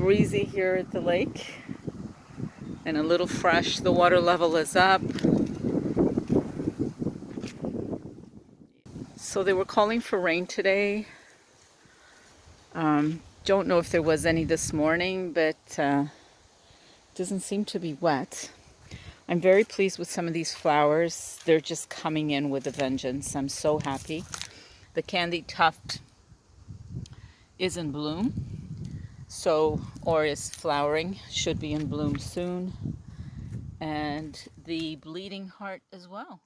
breezy here at the lake and a little fresh. The water level is up. So they were calling for rain today. Don't know if there was any this morning, but doesn't seem to be wet. I'm very pleased with some of these flowers. They're just coming in with a vengeance. I'm so happy. The candy tuft is in bloom, or is flowering, should be in bloom soon. And the bleeding heart as well.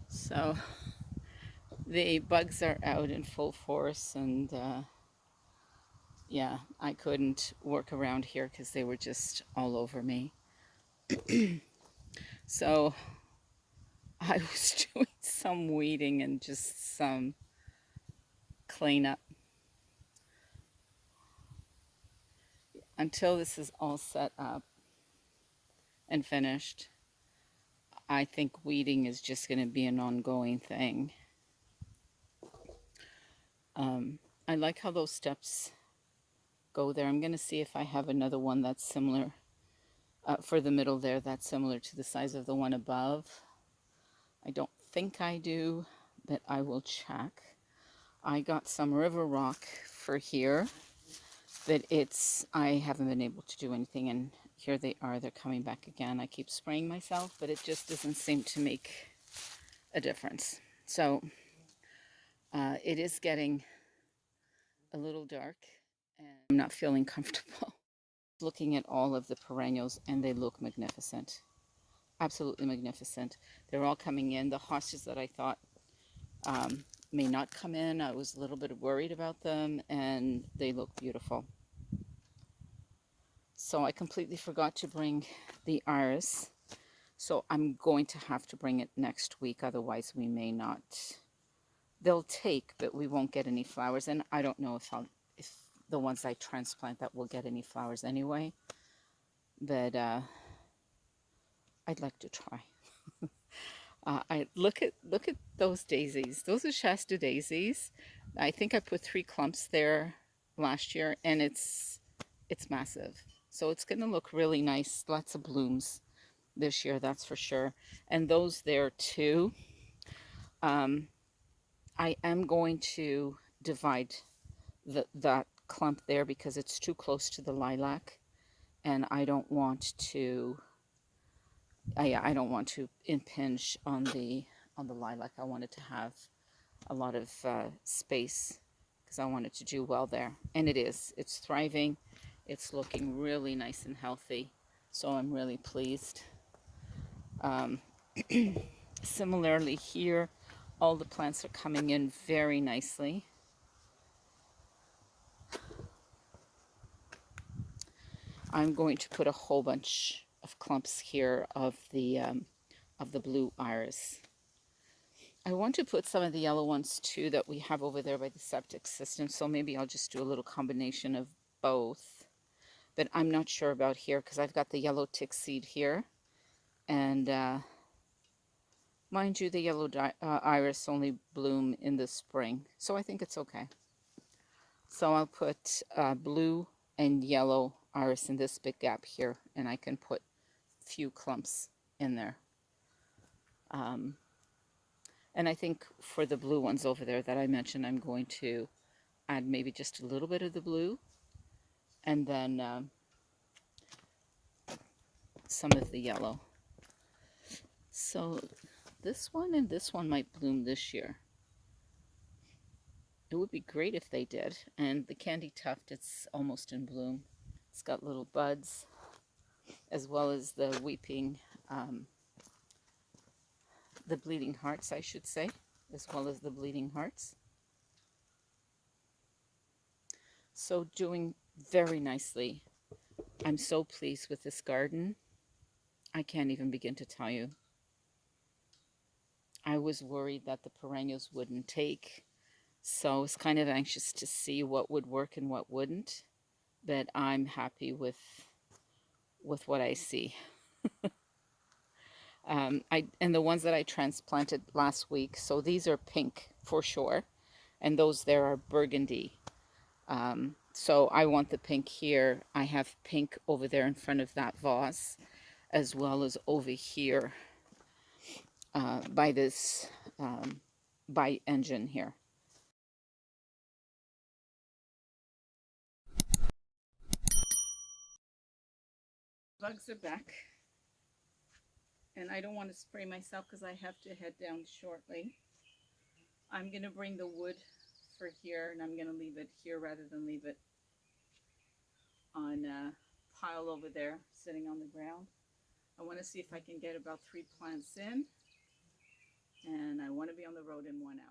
So the bugs are out in full force, and yeah, I couldn't work around here because they were just all over me. So I was doing some weeding and just some cleanup until this is all set up and finished. I think weeding is just going to be an ongoing thing. I like how those steps go there. I'm going to see if I have another one that's similar for the middle there, that's similar to the size of the one above. I don't think I do, but I will check. I got some river rock for here, but I haven't been able to do anything, and here they are, they're coming back again. I keep spraying myself, but it just doesn't seem to make a difference. So it is getting a little dark, and I'm not feeling comfortable looking at all of the perennials, and they look magnificent. Absolutely magnificent. They're all coming in. The hostas that I thought may not come in, I was a little bit worried about them, and they look beautiful. So I completely forgot to bring the iris, so I'm going to have to bring it next week, otherwise we may not. They'll take, but we won't get any flowers, and I don't know if the ones I transplant that will get any flowers anyway, but I'd like to try. I look at those daisies. Those are Shasta daisies. I think I put 3 clumps there last year, and it's massive. So it's going to look really nice. Lots of blooms this year, that's for sure. And those there too. I am going to divide that clump there because it's too close to the lilac, and I don't want to. I don't want to impinge on the lilac. I wanted to have a lot of space because I wanted to do well there, and it is. It's thriving. It's looking really nice and healthy, so I'm really pleased. Similarly here, all the plants are coming in very nicely. I'm going to put a whole bunch of clumps here of the blue iris. I want to put some of the yellow ones too that we have over there by the septic system, so maybe I'll just do a little combination of both. But I'm not sure about here because I've got the yellow tick seed here, and mind you, the yellow iris only bloom in the spring, so I think it's okay. So I'll put blue and yellow iris in this big gap here, and I can put a few clumps in there. And I think for the blue ones over there that I mentioned, I'm going to add maybe just a little bit of the blue, and then some of the yellow. So this one and this one might bloom this year. It would be great if they did. And the candy tuft, it's almost in bloom. It's got little buds, as well as the weeping, the bleeding hearts, I should say, as well as the bleeding hearts. So doing very nicely. I'm so pleased with this garden. I can't even begin to tell you. I was worried that the perennials wouldn't take, so I was kind of anxious to see what would work and what wouldn't. But I'm happy with what I see. And the ones that I transplanted last week, so these are pink for sure, and those there are burgundy. So I want the pink here. I have pink over there in front of that vase, as well as over here by this by engine here. Bugs are back, and I don't want to spray myself because I have to head down shortly. I'm going to bring the wood for here, and I'm going to leave it here rather than leave it on a pile over there sitting on the ground. I want to see if I can get about 3 plants in, and I want to be on the road in 1 hour.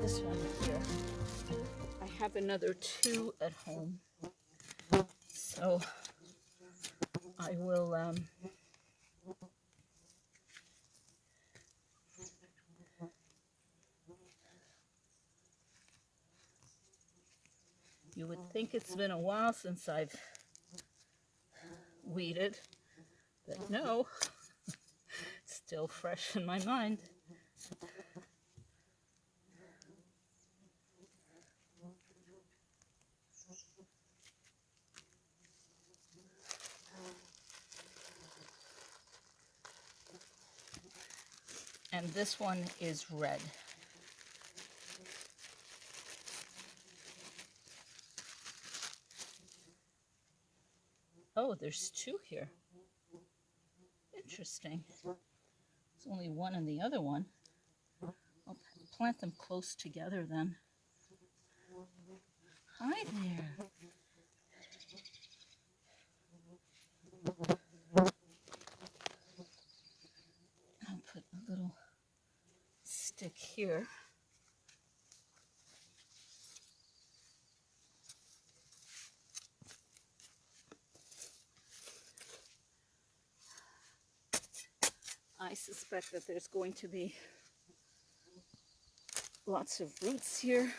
This one here, I have another 2 at home, so I will you would think it's been a while since I've weeded, but no, it's still fresh in my mind. And this one is red. Oh, there's 2 here. Interesting. There's only 1 in the other one. I'll plant them close together then. Hi there. I'll put a little stick here. I suspect that there's going to be lots of roots here.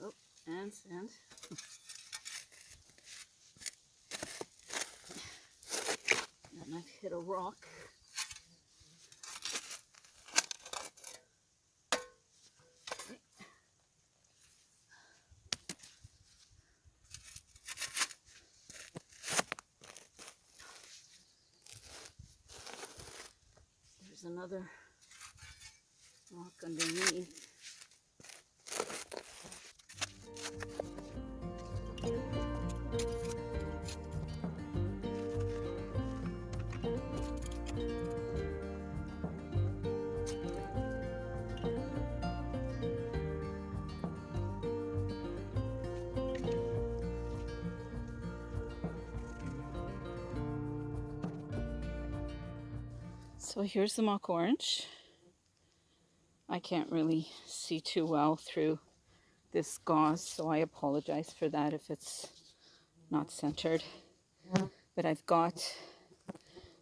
Oh, and. And I've hit a rock. There's another rock underneath. So here's the mock orange. I can't really see too well through this gauze, so I apologize for that if it's not centered. But I've got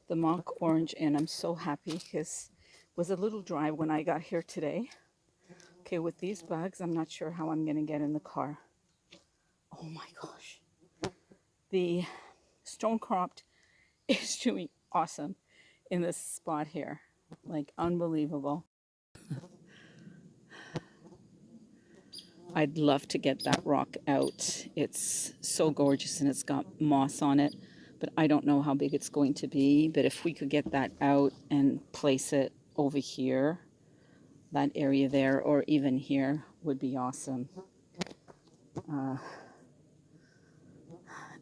the mock orange in. I'm so happy because it was a little dry when I got here today. Okay, with these bugs, I'm not sure how I'm going to get in the car. Oh my gosh. The stone cropped is doing awesome in this spot here. Like unbelievable. I'd love to get that rock out. It's so gorgeous and it's got moss on it, but I don't know how big it's going to be. But if we could get that out and place it over here, that area there, or even here, would be awesome.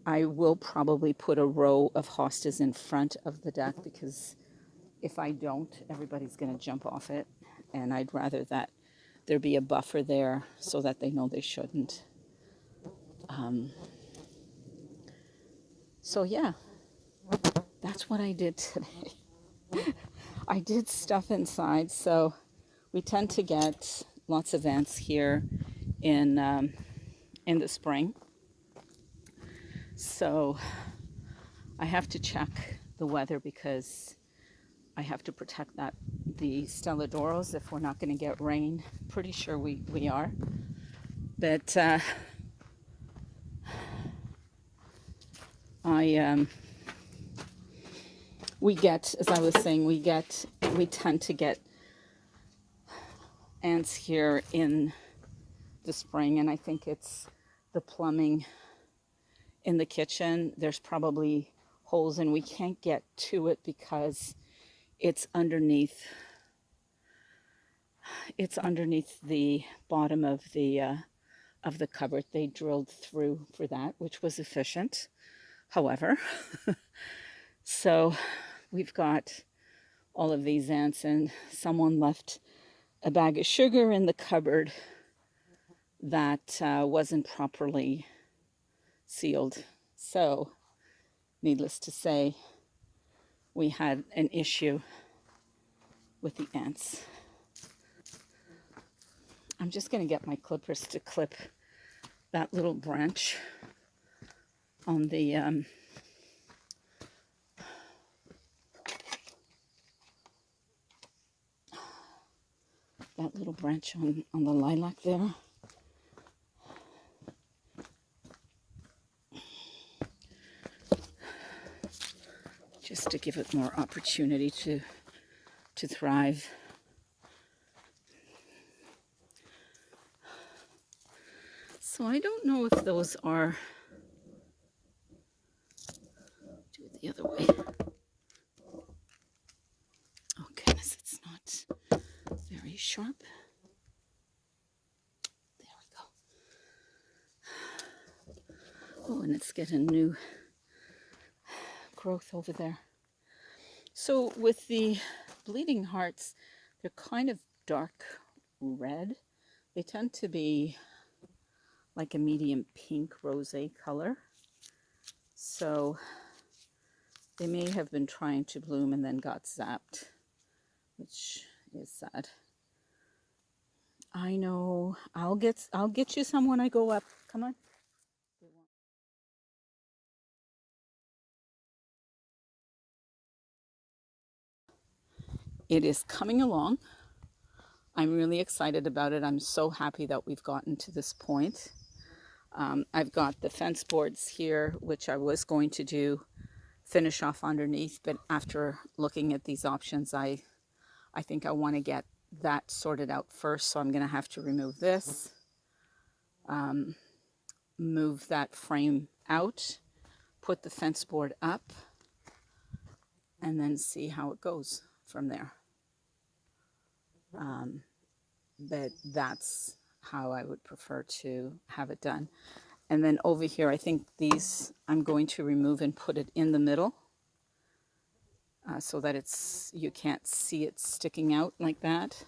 I will probably put a row of hostas in front of the deck, because if I don't, everybody's going to jump off it. And I'd rather that there be a buffer there so that they know they shouldn't. So yeah, that's what I did today. I did stuff inside, so we tend to get lots of ants here in the spring. So I have to check the weather, because I have to protect the stelladoros if we're not going to get rain. Pretty sure we are. But we get, as I was saying, we tend to get ants here in the spring, and I think it's the plumbing in the kitchen. There's probably holes and we can't get to it because it's underneath the bottom of the cupboard. They drilled through for that, which was efficient. However, so we've got all of these ants, and someone left a bag of sugar in the cupboard that wasn't properly sealed. So, needless to say, we had an issue with the ants. I'm just going to get my clippers to clip that little branch on the that little branch on the lilac there. Just to give it more opportunity to thrive. So I don't know if those are, do it the other way. Oh goodness, it's not very sharp. There we go. Oh, and it's getting new growth over there. So with the bleeding hearts, they're kind of dark red. They tend to be like a medium pink rosé color. So they may have been trying to bloom and then got zapped, which is sad. I know. I'll get you some when I go up. Come on. It is coming along. I'm really excited about it. I'm so happy that we've gotten to this point. I've got the fence boards here, which I was going to finish off underneath, but after looking at these options, I think I want to get that sorted out first. So I'm going to have to remove this, move that frame out, put the fence board up, and then see how it goes from there. But that's how I would prefer to have it done. And then over here, I think these I'm going to remove and put it in the middle, so that you can't see it sticking out like that.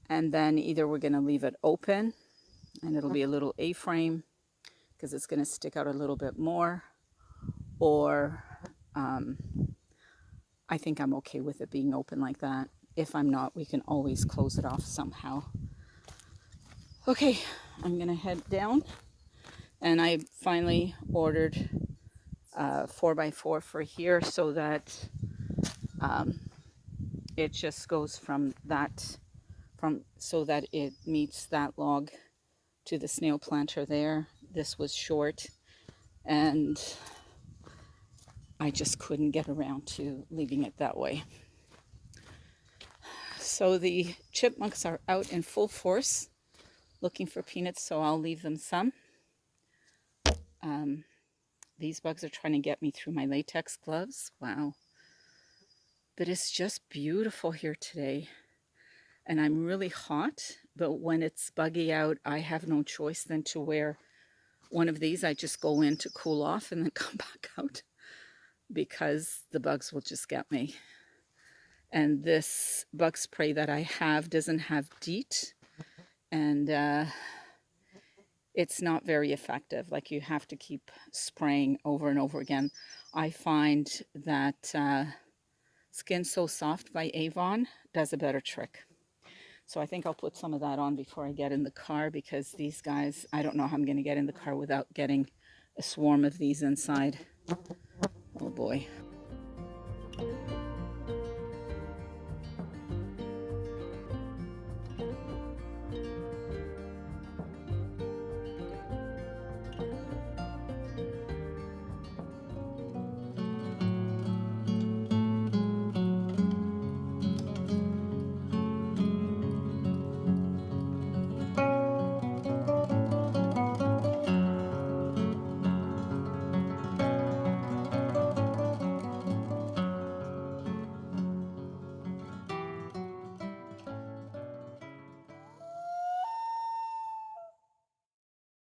And then either we're going to leave it open and it'll be a little A-frame because it's going to stick out a little bit more, or I think I'm okay with it being open like that. If I'm not, we can always close it off somehow. Okay, I'm going to head down. And I finally ordered 4x4 for here, so that it just goes so that it meets that log to the snail planter there. this was short, and I just couldn't get around to leaving it that way. So the chipmunks are out in full force looking for peanuts, so I'll leave them some. These bugs are trying to get me through my latex gloves. Wow. But it's just beautiful here today. And I'm really hot, but when it's buggy out, I have no choice than to wear one of these. I just go in to cool off and then come back out because the bugs will just get me. And this bug spray that I have doesn't have DEET, and it's not very effective. Like, you have to keep spraying over and over again. I find that Skin So Soft by Avon does a better trick. So I think I'll put some of that on before I get in the car, because these guys, I don't know how I'm going to get in the car without getting a swarm of these inside. Oh boy.